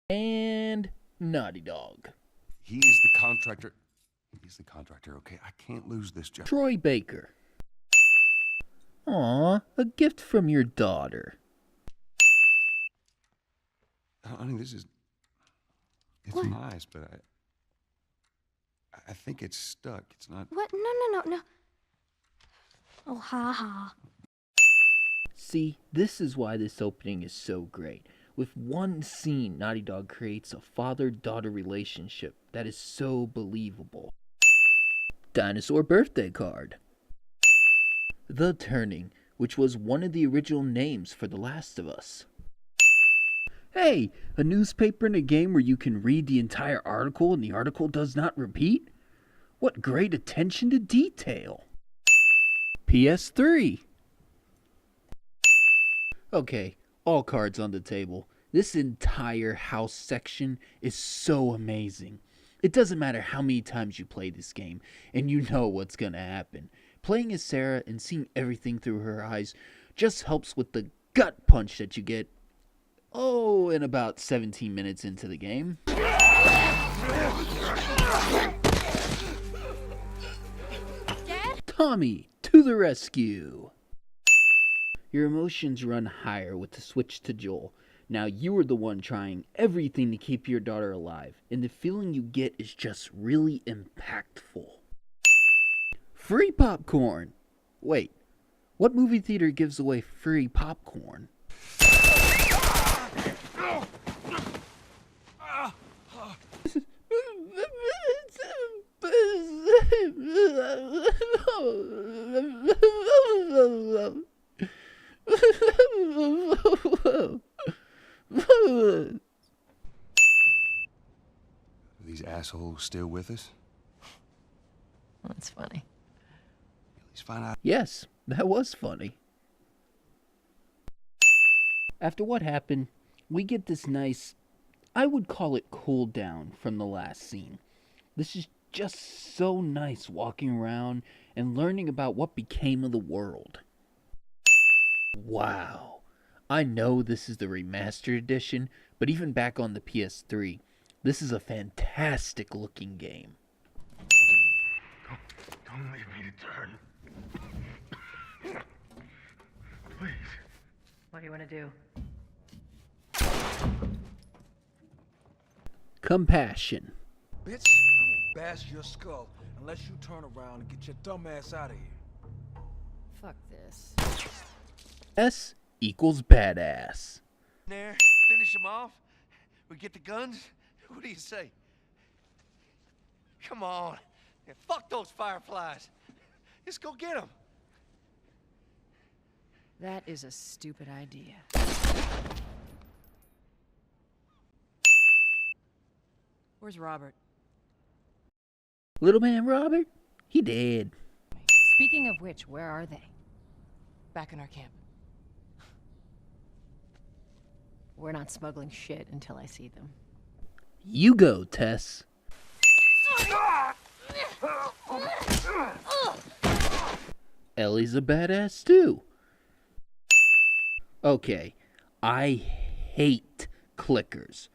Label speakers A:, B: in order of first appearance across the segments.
A: And Naughty Dog.
B: He is the contractor. He's the contractor, okay? I can't lose this job.
A: Troy Baker. Aw, a gift from your daughter.
B: Honey, this is... It's
C: What?
B: nice, but I think it's stuck. It's not...
C: What? No. Oh, ha ha.
A: See, this is why this opening is so great. With one scene, Naughty Dog creates a father-daughter relationship that is so believable. Dinosaur birthday card. The Turning, which was one of the original names for The Last of Us. Hey, a newspaper in a game where you can read the entire article and the article does not repeat? What great attention to detail. PS3. Okay, all cards on the table. This entire house section is so amazing. It doesn't matter how many times you play this game, and you know what's gonna happen. Playing as Sarah and seeing everything through her eyes just helps with the gut punch that you get, in about 17 minutes into the game.
C: Dad?
A: Tommy, to the rescue! Your emotions run higher with the switch to Joel. Now you are the one trying everything to keep your daughter alive, and the feeling you get is just really impactful. Free popcorn! Wait, what movie theater gives away free popcorn?
B: Are these assholes still with us?
D: That's funny.
B: At least find out.
A: Yes, that was funny. After what happened, we get this nice, I would call it cool down from the last scene. This is just so nice walking around and learning about what became of the world. Wow. I know this is the remastered edition, but even back on the PS3, this is a fantastic looking game.
E: Don't leave me to turn. Please.
D: What do you want to do?
A: Compassion.
E: Bitch, I will bash your skull unless you turn around and get your dumb ass out of here.
D: Fuck this.
A: S equals badass.
F: There, finish them off. We get the guns. What do you say? Come on. Yeah, fuck those fireflies. Let's go get them.
D: That is a stupid idea. Where's Robert?
A: Little man Robert? He dead.
D: Speaking of which, where are they?
G: Back in our camp.
D: We're not smuggling shit until I see them.
A: You go, Tess. Ellie's a badass too. Okay, I hate clickers,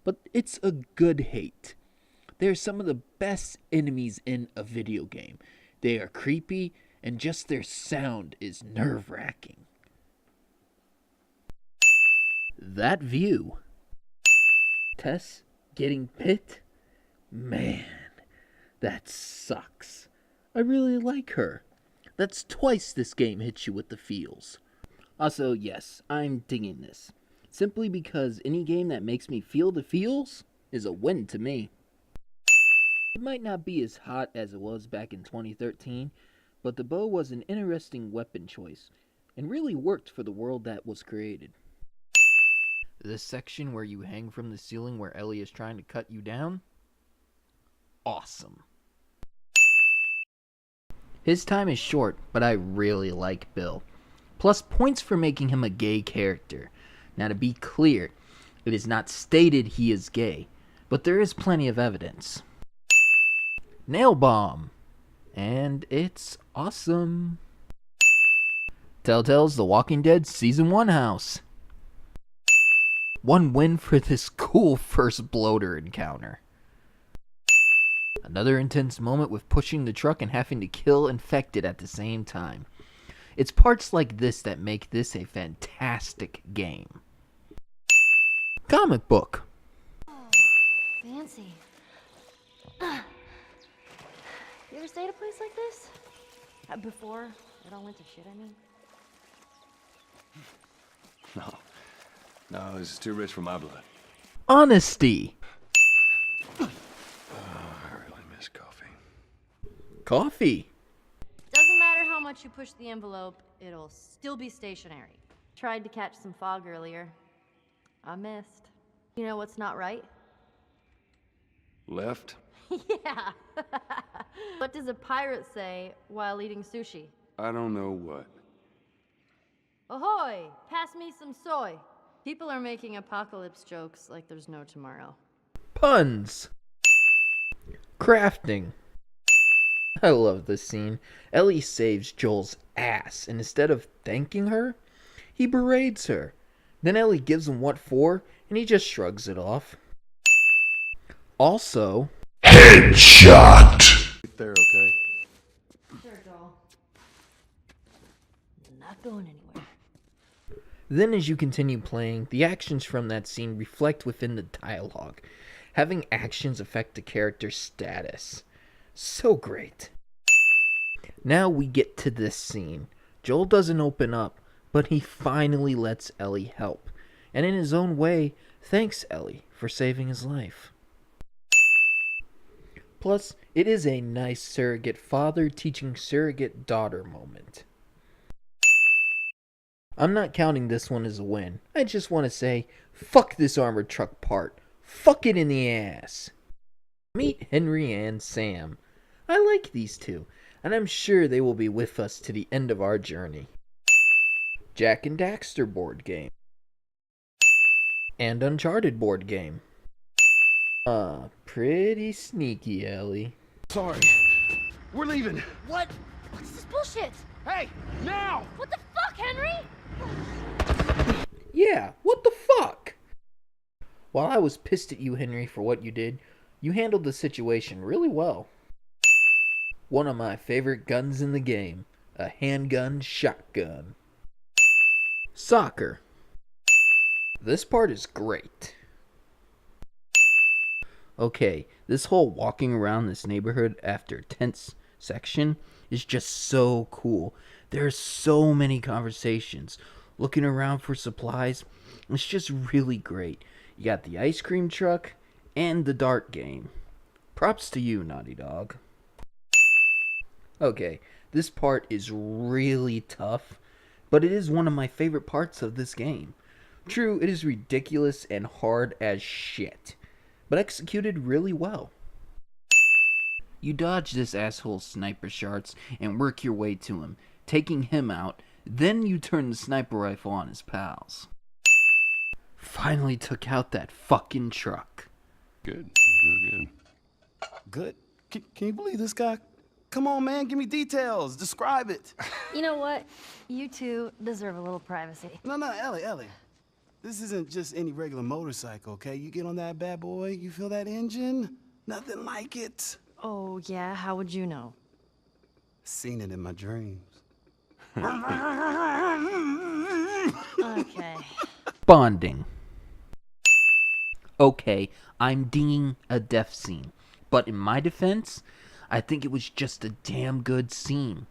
A: but it's a good hate. They're some of the best enemies in a video game. They are creepy, and just their sound is nerve-wracking. That view. Tess getting bit? Man, that sucks. I really like her. That's twice this game hits you with the feels. Also, yes, I'm digging this. Simply because any game that makes me feel the feels is a win to me. It might not be as hot as it was back in 2013, but the bow was an interesting weapon choice, and really worked for the world that was created. This section where you hang from the ceiling where Ellie is trying to cut you down? Awesome. His time is short, but I really like Bill. Plus points for making him a gay character. Now to be clear, it is not stated he is gay, but there is plenty of evidence. Nail bomb. And it's awesome. Telltale's The Walking Dead Season 1 house. One win for this cool first bloater encounter. Another intense moment with pushing the truck and having to kill infected at the same time. It's parts like this that make this a fantastic game. Comic book.
C: Fancy. You ever stayed at a place like this? Before it all went to shit, I mean?
B: No, this is too rich for my blood.
A: Honesty.
B: I really miss coffee.
A: Coffee.
H: Doesn't matter how much you push the envelope, it'll still be stationary. Tried to catch some fog earlier. I missed. You know what's not right?
B: Left?
H: Yeah. What does a pirate say while eating sushi?
B: I don't know what.
H: Ahoy! Pass me some soy. People are making apocalypse jokes like there's no tomorrow.
A: Puns. Crafting. I love this scene. Ellie saves Joel's ass, and instead of thanking her, he berates her. Then Ellie gives him what for, and he just shrugs it off. Also,
B: Headshot! They're okay.
H: Sure, Joel. Not going anywhere.
A: then as you continue playing, the actions from that scene reflect within the dialogue, having actions affect the character's status. So great. Now we get to this scene. Joel doesn't open up, but he finally lets Ellie help, and in his own way, thanks Ellie for saving his life. Plus, it is a nice surrogate father teaching surrogate daughter moment. I'm not counting this one as a win. I just want to say, fuck this armored truck part. Fuck it in the ass. Meet Henry and Sam. I like these two, and I'm sure they will be with us to the end of our journey. Jack and Daxter board game. And Uncharted board game. Pretty sneaky, Ellie.
B: Sorry. We're leaving.
C: What? What's this bullshit?
B: Hey, now!
C: What the fuck, Henry?
A: Yeah, what the fuck? While I was pissed at you, Henry, for what you did, you handled the situation really well. One of my favorite guns in the game. A handgun shotgun. Soccer. This part is great. Okay, this whole walking around this neighborhood after tense section is just so cool. There are so many conversations. Looking around for supplies. It's just really great. You got the ice cream truck and the dart game. Props to you, Naughty Dog. Okay, this part is really tough, but it is one of my favorite parts of this game. True, it is ridiculous and hard as shit, but executed really well. You dodge this asshole's sniper shots and work your way to him, taking him out, then you turn the sniper rifle on his pals. Finally took out that fucking truck.
B: Good. Real good.
I: Good? Can you believe this guy? Come on, man, give me details. Describe it.
H: You know what? You two deserve a little privacy.
I: No, Ellie. This isn't just any regular motorcycle, okay? You get on that bad boy, you feel that engine? Nothing like it.
H: Oh, yeah? How would you know?
I: Seen it in my dreams.
H: Okay.
A: Bonding. Okay, I'm dinging a death scene, but in my defense, I think it was just a damn good scene.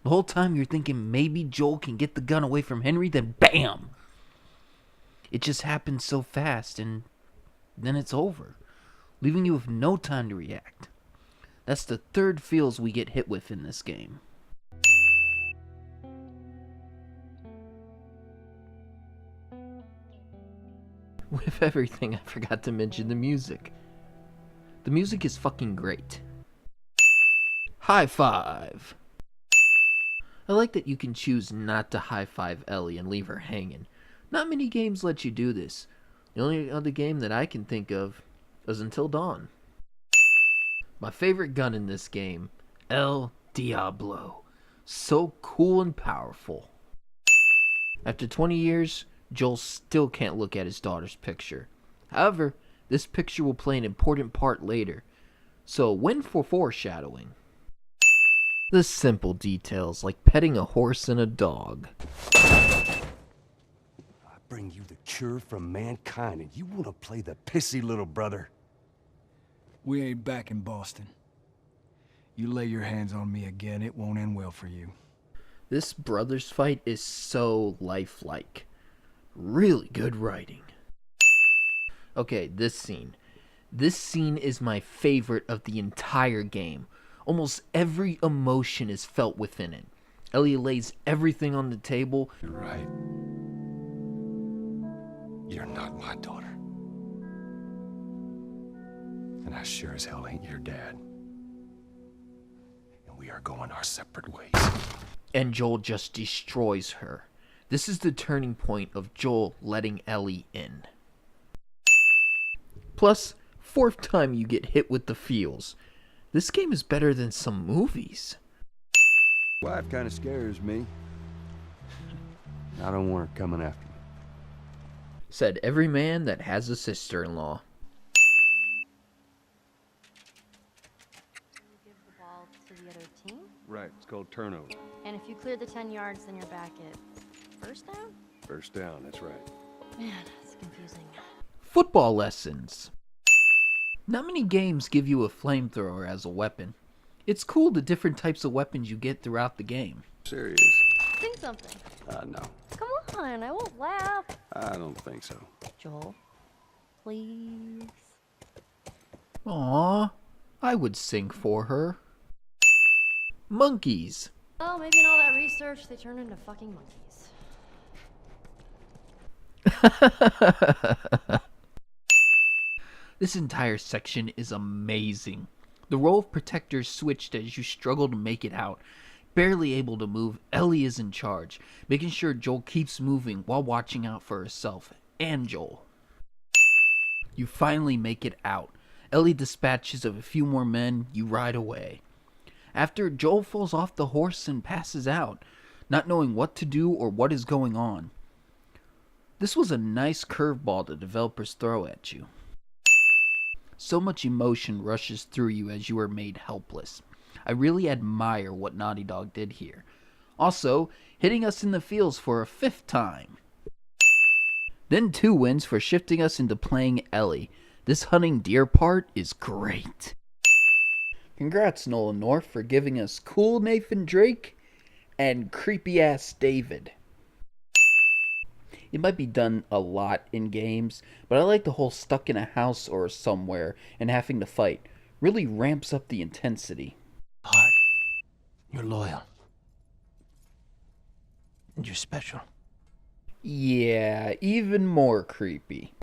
A: The whole time you're thinking maybe Joel can get the gun away from Henry, then BAM! It just happens so fast, and then it's over, leaving you with no time to react. That's the third feels we get hit with in this game. With everything, I forgot to mention the music. The music is fucking great. High five! I like that you can choose not to high five Ellie and leave her hanging. Not many games let you do this. The only other game that I can think of is Until Dawn. My favorite gun in this game, El Diablo. So cool and powerful. After 20 years, Joel still can't look at his daughter's picture. However, this picture will play an important part later, so win for foreshadowing. The simple details like petting a horse and a dog.
B: I bring you the cure from mankind, and you want to play the pissy little brother?
E: We ain't back in Boston. You lay your hands on me again, it won't end well for you.
A: This brothers fight is so lifelike. Really good writing. Okay, this scene. This scene is my favorite of the entire game. Almost every emotion is felt within it. Ellie lays everything on the table.
B: You're right. You're not my daughter. And I sure as hell ain't your dad. And we are going our separate ways.
A: And Joel just destroys her. This is the turning point of Joel letting Ellie in. Plus, 4th time you get hit with the feels. This game is better than some movies.
B: Wife kind of scares me. I don't want her coming after me.
A: Said every man that has a sister-in-law.
H: Give the ball to the other team.
B: Right, it's called turnover.
H: And if you clear the 10 yards, then you're back at first down?
B: First down, that's right.
H: Man, it's confusing.
A: Football lessons. Not many games give you a flamethrower as a weapon. It's cool the different types of weapons you get throughout the game.
B: Serious?
H: Sing something.
B: No.
H: Come on, I won't laugh.
B: I don't think so.
H: Joel, please.
A: Aww, I would sing for her. Monkeys.
H: Oh, maybe in all that research, they turned into fucking monkeys.
A: This entire section is amazing. The role of protector switched as you struggle to make it out. Barely able to move, Ellie is in charge, making sure Joel keeps moving while watching out for herself and Joel. You finally make it out. Ellie dispatches of a few more men, you ride away. After, Joel falls off the horse and passes out, not knowing what to do or what is going on. This was a nice curveball the developers throw at you. So much emotion rushes through you as you are made helpless. I really admire what Naughty Dog did here. Also, hitting us in the feels for a 5th time. Then 2 wins for shifting us into playing Ellie. This hunting deer part is great. Congrats, Nolan North, for giving us cool Nathan Drake and creepy ass David. It might be done a lot in games, but I like the whole stuck in a house or somewhere and having to fight. Really ramps up the intensity.
J: Hard. You're loyal. And you're special.
A: Yeah, even more creepy.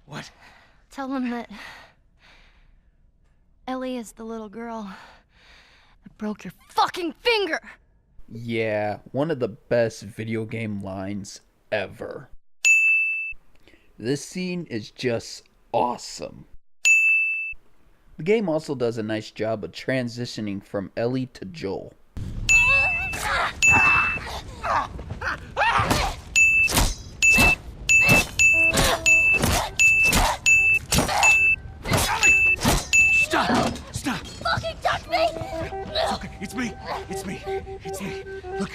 J: What?
C: Tell them that Ellie is the little girl that broke your fucking finger.
A: Yeah, one of the best video game lines ever. This scene is just awesome. The game also does a nice job of transitioning from Ellie to Joel.
B: Stop! Stop!
C: Fucking touch me!
B: It's okay. It's me. It's me. It's me. Look.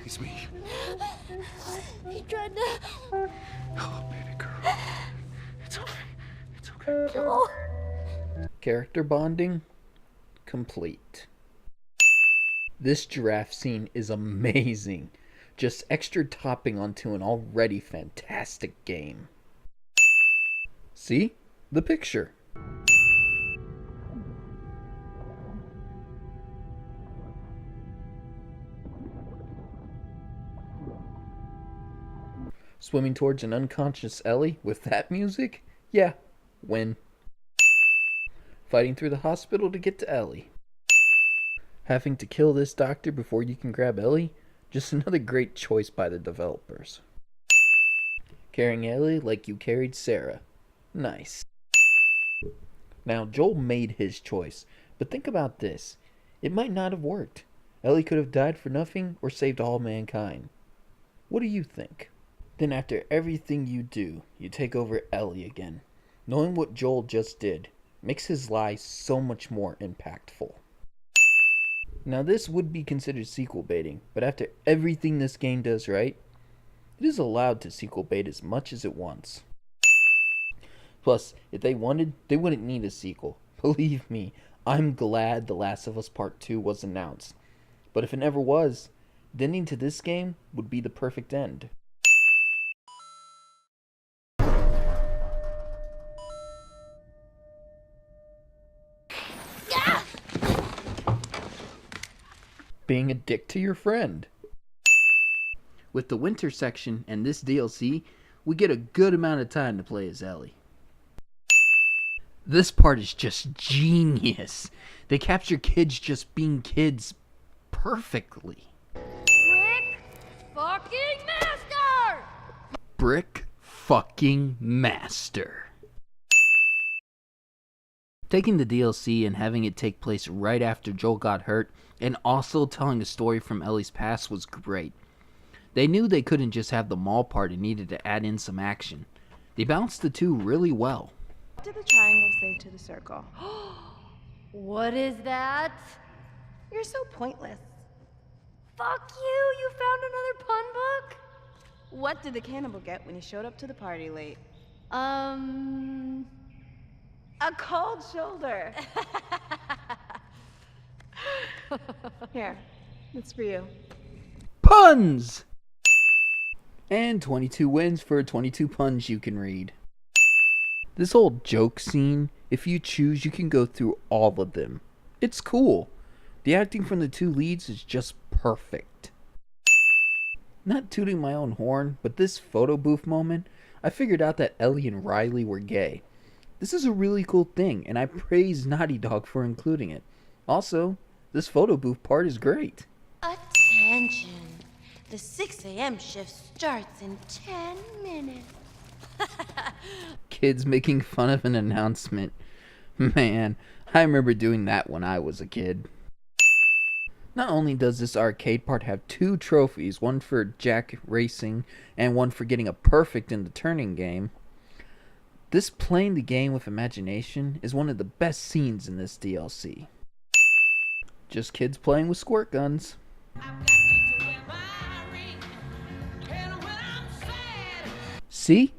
B: It's me.
C: He tried to...
B: Oh, baby girl. It's okay. It's okay.
C: Joel.
A: Character bonding complete. This giraffe scene is amazing. Just extra topping onto an already fantastic game. See? The picture. Swimming towards an unconscious Ellie with that music? Yeah, win. Fighting through the hospital to get to Ellie. Having to kill this doctor before you can grab Ellie? Just another great choice by the developers. Carrying Ellie like you carried Sarah. Nice. Now, Joel made his choice, but think about this. It might not have worked. Ellie could have died for nothing or saved all mankind. What do you think? Then after everything you do, you take over Ellie again. Knowing what Joel just did makes his lie so much more impactful. Now this would be considered sequel baiting, but after everything this game does right, it is allowed to sequel bait as much as it wants. Plus, if they wanted, they wouldn't need a sequel. Believe me, I'm glad The Last of Us Part 2 was announced. But if it never was, the ending to this game would be the perfect end. Being a dick to your friend. With the winter section and this DLC, we get a good amount of time to play as Ellie. This part is just genius. They capture kids just being kids perfectly.
H: Brick fucking master!
A: Brick fucking master. Taking the DLC and having it take place right after Joel got hurt, and also telling a story from Ellie's past was great. They knew they couldn't just have the mall part and needed to add in some action. They balanced the two really well.
K: What did the triangle say to the circle?
H: What is that?
K: You're so pointless.
H: Fuck you! You found another pun book?
K: What did the cannibal get when he showed up to the party late? A cold shoulder. Here, it's for you.
A: Puns! And 22 wins for 22 puns you can read. This whole joke scene, if you choose, you can go through all of them. It's cool. The acting from the two leads is just perfect. Not tooting my own horn, but this photo booth moment, I figured out that Ellie and Riley were gay. This is a really cool thing, and I praise Naughty Dog for including it. Also, this photo booth part is great.
C: Attention. The 6 a.m. shift starts in 10 minutes.
A: Kids making fun of an announcement. Man, I remember doing that when I was a kid. Not only does this arcade part have 2 trophies, one for Jack racing and one for getting a perfect in the turning game, this playing the game with imagination is one of the best scenes in this DLC. Just kids playing with squirt guns. See?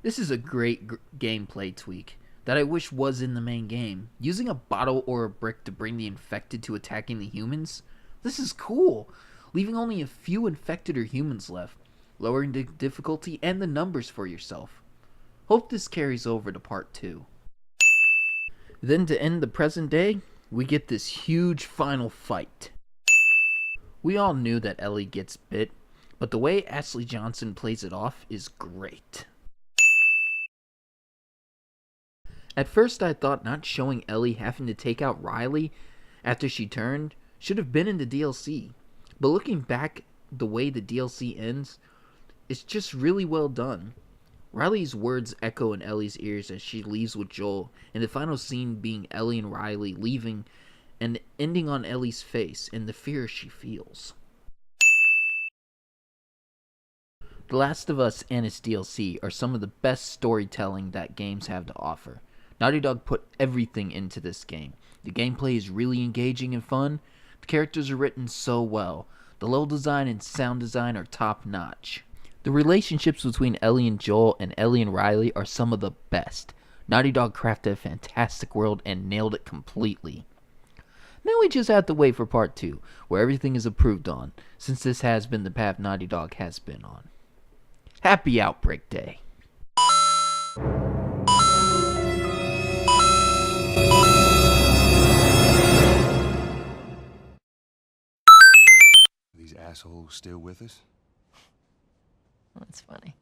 A: This is a great gameplay tweak that I wish was in the main game. Using a bottle or a brick to bring the infected to attacking the humans? This is cool. Leaving only a few infected or humans left. Lowering the difficulty and the numbers for yourself. Hope this carries over to part 2. Then to end the present day, we get this huge final fight. We all knew that Ellie gets bit, but the way Ashley Johnson plays it off is great. At first I thought not showing Ellie having to take out Riley after she turned should have been in the DLC. But looking back, the way the DLC ends, it's just really well done. Riley's words echo in Ellie's ears as she leaves with Joel, and the final scene being Ellie and Riley leaving and ending on Ellie's face and the fear she feels. The Last of Us and its DLC are some of the best storytelling that games have to offer. Naughty Dog put everything into this game. The gameplay is really engaging and fun. The characters are written so well. The level design and sound design are top notch. The relationships between Ellie and Joel and Ellie and Riley are some of the best. Naughty Dog crafted a fantastic world and nailed it completely. Now we just have to wait for part 2, where everything is approved on, since this has been the path Naughty Dog has been on. Happy Outbreak Day!
B: These assholes still with us?
D: That's funny.